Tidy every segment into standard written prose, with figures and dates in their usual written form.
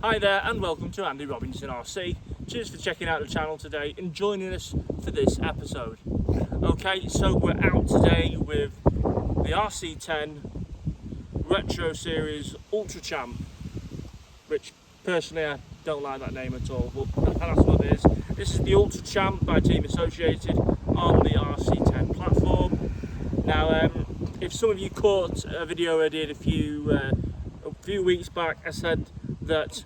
Hi there and welcome to Andy Robinson RC. Cheers for checking out the channel today and joining us for this episode. Okay, so we're out today with the RC10 Retro Series Ultra Champ, which personally I don't like that name at all, but that's what it is. This is the Ultra Champ by Team Associated on the RC10 platform. Now, if some of you caught a video I did a few weeks back, I said that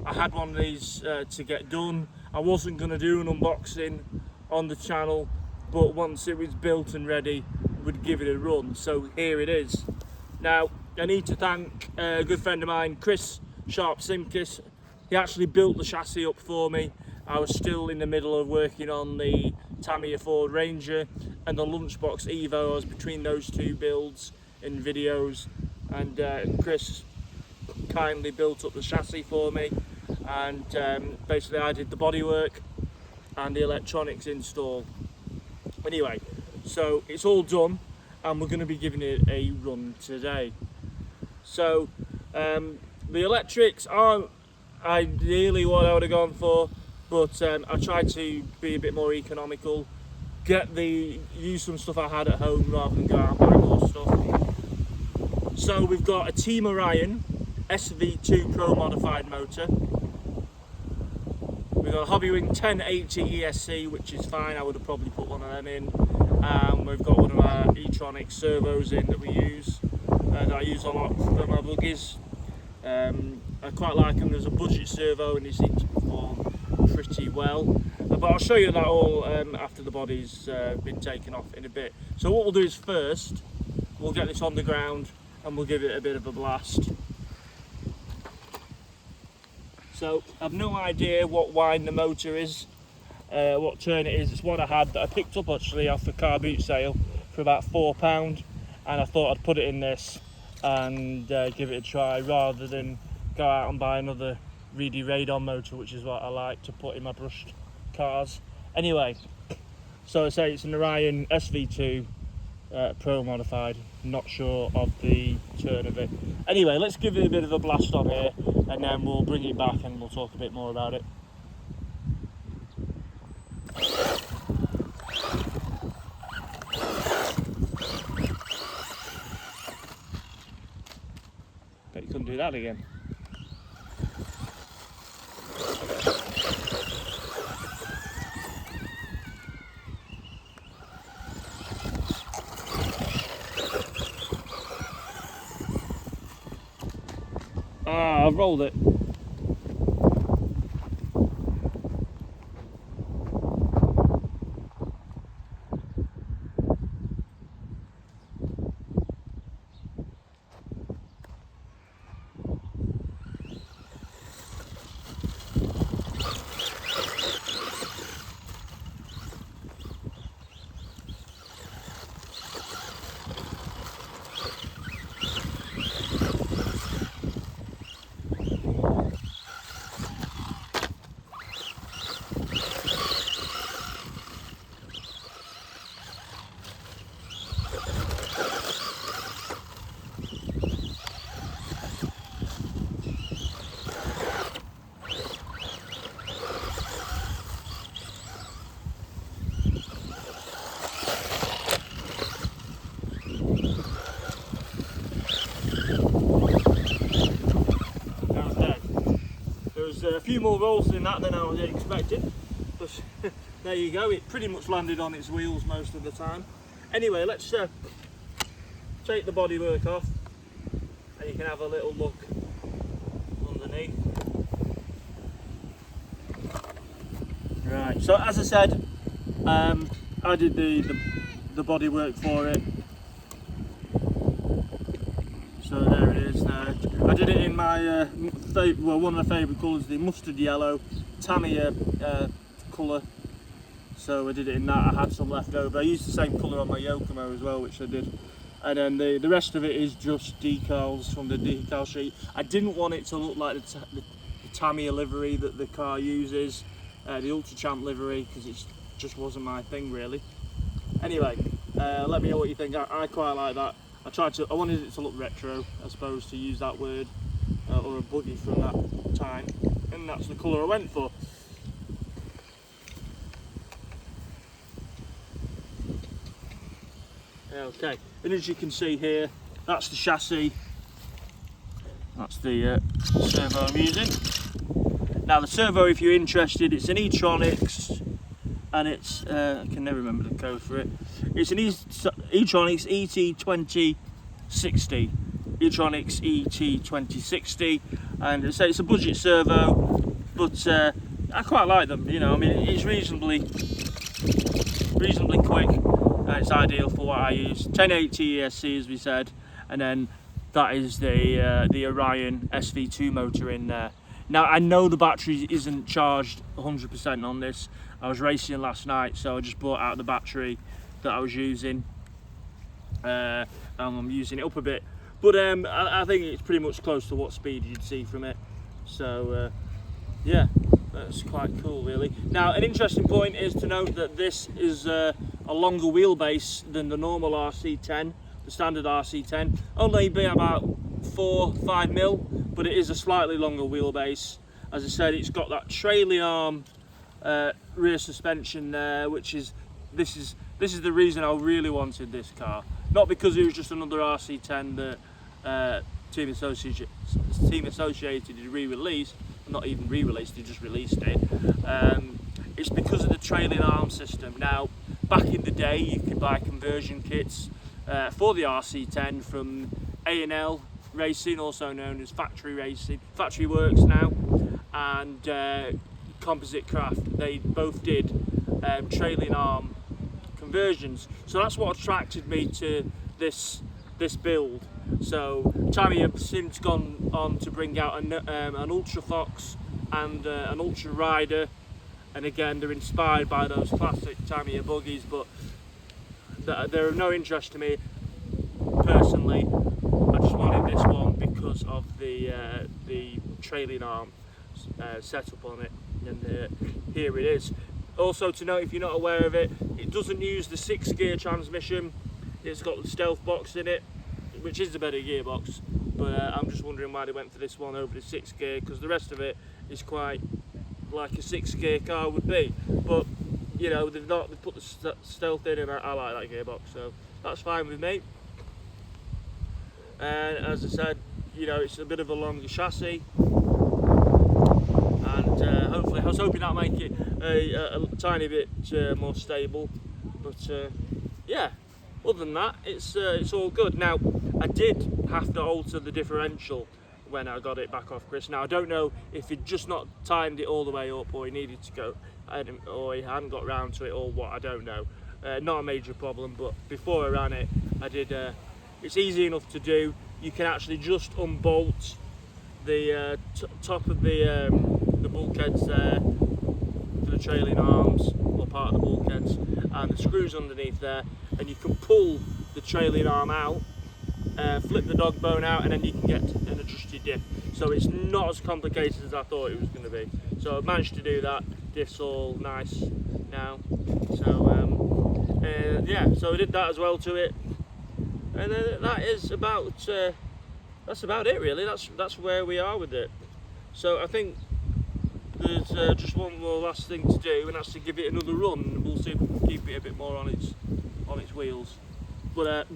I had one of these to get done. I wasn't going to do an unboxing on the channel, but once it was built and ready, would give it a run. So here it is. Now, I need to thank a good friend of mine, Chris Sharp-Simkis. He actually built the chassis up for me. I was still in the middle of working on the Tamiya Ford Ranger and the Lunchbox Evo. I was between those two builds in videos, and Chris kindly built up the chassis for me, and basically I did the bodywork and the electronics install. Anyway, so it's all done and we're going to be giving it a run today. So the electrics aren't ideally what I would have gone for, but I tried to be a bit more economical, use some stuff I had at home rather than go out and buy more stuff. So we've got a Team Orion SV2 Pro modified motor. We've got a Hobbywing 1080 ESC, which is fine. I would have probably put one of them in. We've got one of our E-tronic servos in that we use, that I use a lot for my buggies. I quite like them. There's a budget servo and they seem to perform pretty well. But I'll show you that all after the body's been taken off in a bit. So what we'll do is first, we'll get this on the ground and we'll give it a bit of a blast. So I've no idea what wind the motor is, what turn it is. It's one I had that I picked up actually off the car boot sale for about £4, and I thought I'd put it in this and give it a try rather than go out and buy another Reedy Radon motor, which is what I like to put in my brushed cars. Anyway, so I say it's an Orion SV2 Pro modified. Not sure of the turn of it. Anyway, let's give it a bit of a blast on here and then we'll bring it back and we'll talk a bit more about it. Bet you couldn't do that again. Ah, I've rolled it. A few more rolls in that than I was expecting, but there you go, it pretty much landed on its wheels most of the time. Anyway, let's take the bodywork off and you can have a little look underneath. Right, so as I said, I did the bodywork for it. So there it is there. I did it in my one of my favourite colours, the mustard yellow Tamiya colour. So I did it in that. I had some left over. I used the same colour on my Yokomo as well, which I did. And then the rest of it is just decals from the decal sheet. I didn't want it to look like the Tamiya livery that the car uses, the Ultra Champ livery, because it just wasn't my thing really. Anyway, let me know what you think. I quite like that. I wanted it to look retro, I suppose, to use that word. or a buggy from that time, and that's the colour I went for. Okay, and as you can see here, that's the chassis, that's the servo I'm using. Now the servo, if you're interested, it's an E-tronics, and it's, I can never remember the code for it, it's an E-tronics ET2060, E-tronics ET2060, and it's a budget servo, but I quite like them, you know. I mean, it's reasonably quick. It's ideal for what I use. 1080 ESC, as we said, and then that is the Orion SV2 motor in there. Now I know the battery isn't charged 100% on this. I was racing last night, so I just brought out the battery that I was using. I'm using it up a bit, but I think it's pretty much close to what speed you'd see from it. So yeah, that's quite cool, really. Now, an interesting point is to note that this is a longer wheelbase than the normal RC10, the standard RC10. Only be about 4-5 mil, but it is a slightly longer wheelbase. As I said, it's got that trailing arm rear suspension there, which is this is the reason I really wanted this car. Not because it was just another RC10 that Team Associated had re-released. Not even re-released, they just released it. It's because of the trailing arm system. Now, back in the day, you could buy conversion kits for the RC10 from A&L Racing, also known as Factory Racing, Factory Works now, and Composite Craft. They both did trailing arm conversions, so that's what attracted me to this build. So Tamiya have since gone on to bring out an Ultra Fox and an Ultra Rider, and again they're inspired by those classic Tamiya buggies, but they're of no interest to me personally. I just wanted this one because of the trailing arm setup on it, and here it is. Also to note, if you're not aware of it, it doesn't use the 6-gear transmission. It's got the stealth box in it, which is a better gearbox, but I'm just wondering why they went for this one over the 6-gear, because the rest of it is quite like a 6-gear car would be. But you know, they've put the stealth in, and I like that gearbox, so that's fine with me. And as I said, you know, it's a bit of a longer chassis, and hopefully, I was hoping that'll make it a tiny bit more stable, but yeah, other than that, it's all good. Now, I did have to alter the differential when I got it back off Chris. Now, I don't know if he'd just not timed it all the way up, or he needed to go, or he hadn't got round to it, or what, I don't know. Not a major problem, but before I ran it, I did. It's easy enough to do. You can actually just unbolt the top of the bulkheads there for the trailing arms, or part of the bulkheads, and the screws underneath there, and you can pull the trailing arm out, flip the dog bone out, and then you can get an adjusted diff. So it's not as complicated as I thought it was going to be. So I've managed to do that. Diff's all nice now. So yeah, so I did that as well to it, and that is about that's about it really. That's where we are with it. So I think there's just one more last thing to do, and that's to give it another run, and we'll see if we can keep it a bit more on its wheels. But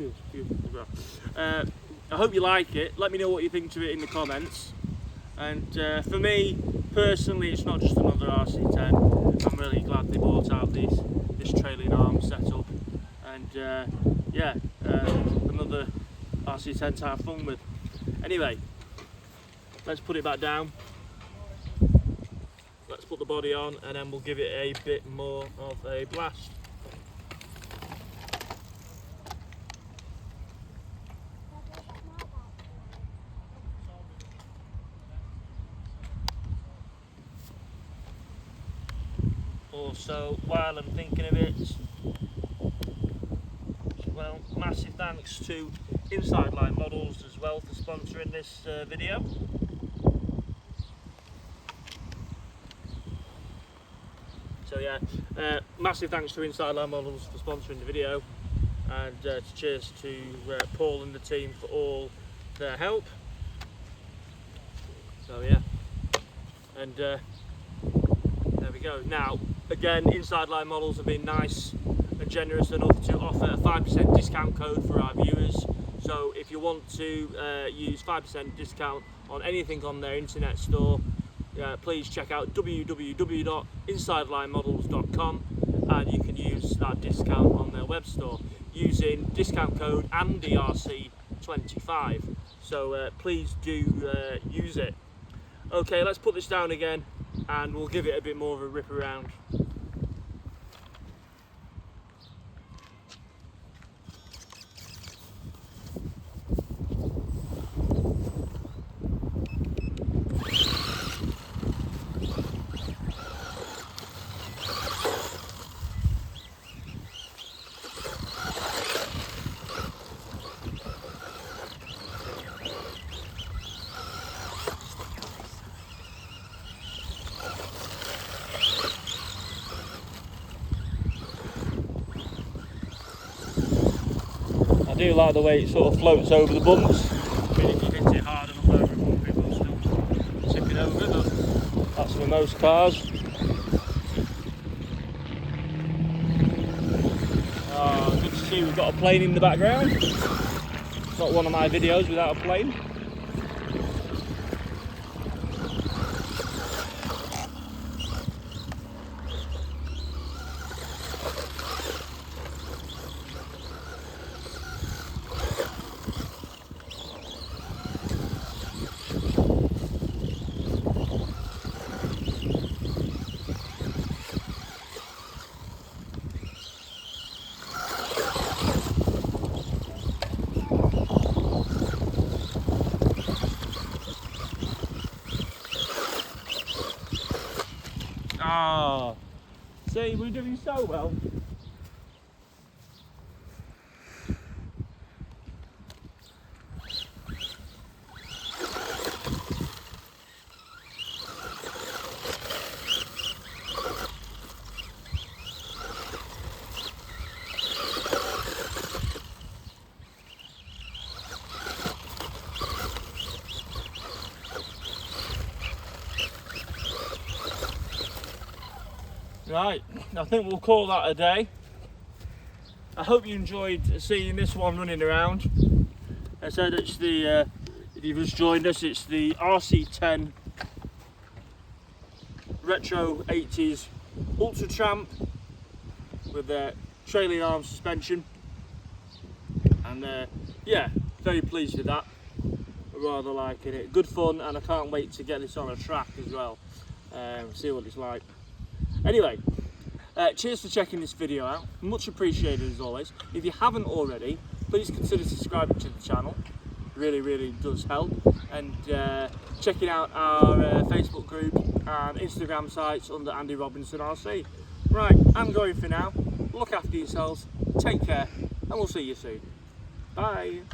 I hope you like it. Let me know what you think to it in the comments. And for me personally, it's not just another RC10. I'm really glad they brought out this trailing arm setup, and yeah, another RC10 to have fun with. Anyway, let's put it back down. Let's put the body on, and then we'll give it a bit more of a blast. Also, while I'm thinking of it, well, massive thanks to Inside Line Models as well for sponsoring this video. So yeah, massive thanks to Inside Line Models for sponsoring the video, and cheers to Paul and the team for all their help. And there we go. Now, again, Inside Line Models have been nice and generous enough to offer a 5% discount code for our viewers. So if you want to use 5% discount on anything on their internet store, please check out www.insidelinemodels.com and you can use that discount on their web store using discount code AndyRC25. So please do use it. Okay, let's put this down again and we'll give it a bit more of a rip around. I do like the way it sort of floats over the bumps. I mean, if you hit it hard enough over a bump, it will still tip it over, but that's for most cars. Oh, good to see we've got a plane in the background. It's not one of my videos without a plane. Ah, see, we're doing so well. Right, I think we'll call that a day. I hope you enjoyed seeing this one running around. I said it's the, if you've just joined us, it's the RC10 Retro 80s Ultra Champ with the trailing arm suspension. And yeah, very pleased with that. Rather liking it. Good fun, and I can't wait to get this on a track as well. See what it's like. Anyway, cheers for checking this video out, much appreciated as always. If you haven't already, please consider subscribing to the channel, really does help, and checking out our Facebook group and Instagram sites under Andy Robinson RC. Right, I'm going for now, look after yourselves, take care, and we'll see you soon. Bye.